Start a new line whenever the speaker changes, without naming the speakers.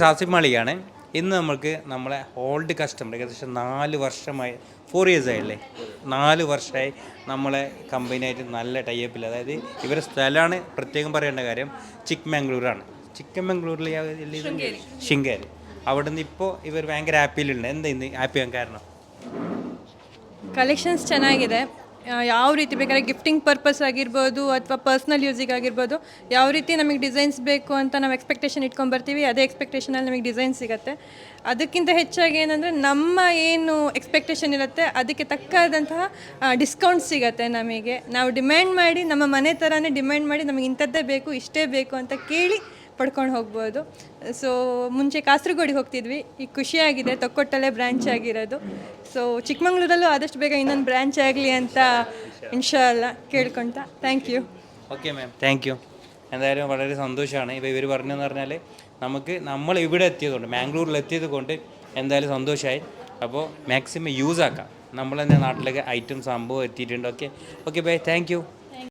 സാസിഫ് മാളികയാണ്. ഇന്ന് നമുക്ക് നമ്മളെ ഓൾഡ് കസ്റ്റമർ ഏകദേശം 4 വർഷമായി 4 ഇയേഴ്സ് ആയില്ലേ, 4 വർഷമായി നമ്മളെ കമ്പനിയായിട്ട് നല്ല ടൈപ്പിൽ. അതായത് ഇവരുടെ സ്ഥലമാണ് പ്രത്യേകം പറയേണ്ട കാര്യം, ചിക്ക്മംഗ്ലൂരാണ്. ചിക്കമംഗ്ലൂരിൽ ശൃംഗേരി. അവിടെ നിന്ന് ഇപ്പോൾ ഇവർ ഭയങ്കര ഹാപ്പിയിലുണ്ട്. എന്താ ഇന്ന് ഹാപ്പി ആകാൻ കാരണം?
ಕಲೆಕ್ಷನ್ಸ್ ಚೆನ್ನಾಗಿದೆ. ಯಾವ ರೀತಿ ಬೇಕಾದ್ರೆ ಗಿಫ್ಟಿಂಗ್ ಪರ್ಪಸ್ ಆಗಿರ್ಬೋದು ಅಥವಾ ಪರ್ಸ್ನಲ್ ಯೂಸಿಗೆ ಆಗಿರ್ಬೋದು, ಯಾವ ರೀತಿ ನಮಗೆ ಡಿಸೈನ್ಸ್ ಬೇಕು ಅಂತ ನಾವು ಎಕ್ಸ್ಪೆಕ್ಟೇಷನ್ ಇಟ್ಕೊಂಡ್ಬರ್ತೀವಿ, ಅದೇ ಎಕ್ಸ್ಪೆಕ್ಟೇಷನಲ್ಲಿ ನಮಗೆ ಡಿಸೈನ್ ಸಿಗುತ್ತೆ. ಅದಕ್ಕಿಂತ ಹೆಚ್ಚಾಗಿ ಏನಂದರೆ ನಮ್ಮ ಏನು ಎಕ್ಸ್ಪೆಕ್ಟೇಷನ್ ಇರುತ್ತೆ ಅದಕ್ಕೆ ತಕ್ಕಾದಂತಹ ಡಿಸ್ಕೌಂಟ್ ಸಿಗುತ್ತೆ ನಮಗೆ. ನಾವು ಡಿಮ್ಯಾಂಡ್ ಮಾಡಿ, ನಮ್ಮ ಮನೆ ಥರನೇ ಡಿಮ್ಯಾಂಡ್ ಮಾಡಿ ನಮಗೆ ಇಂಥದ್ದೇ ಬೇಕು, ಇಷ್ಟೇ ಬೇಕು ಅಂತ ಕೇಳಿ ಪಡ್ಕೊಂಡು ಹೋಗ್ಬೋದು. ಸೊ ಮುಂಚೆ ಕಾಸರಗೋಡಿಗೆ ಹೋಗ್ತಿದ್ವಿ, ಈಗ ಖುಷಿಯಾಗಿದೆ ತೊಕ್ಕೊಟ್ಟಲ್ಲೇ ಬ್ರ್ಯಾಂಚ್ ಆಗಿರೋದು. ಸೊ ಚಿಕ್ಕಮಂಗ್ಳೂರಲ್ಲೂ ಆದಷ್ಟು ಬೇಗ ಇನ್ನೊಂದು ಬ್ರ್ಯಾಂಚ್ ಆಗಲಿ ಅಂತ ഇൻഷാല്ല കേൾക്കൊണ്ട. Thank you.
Okay ma'am, thank you. എന്തായാലും വളരെ സന്തോഷമാണ്. ഇപ്പോൾ ഇവർ പറഞ്ഞതെന്ന് പറഞ്ഞാൽ നമ്മൾ ഇവിടെ എത്തിയതുകൊണ്ട്, മാംഗ്ലൂരിൽ എത്തിയത് കൊണ്ട് എന്തായാലും സന്തോഷമായി. അപ്പോൾ മാക്സിമം യൂസ് ആക്കാം. നമ്മൾ തന്നെ നാട്ടിലേക്ക് ഐറ്റം സംഭവം എത്തിയിട്ടുണ്ട്. Okay bye, thank you.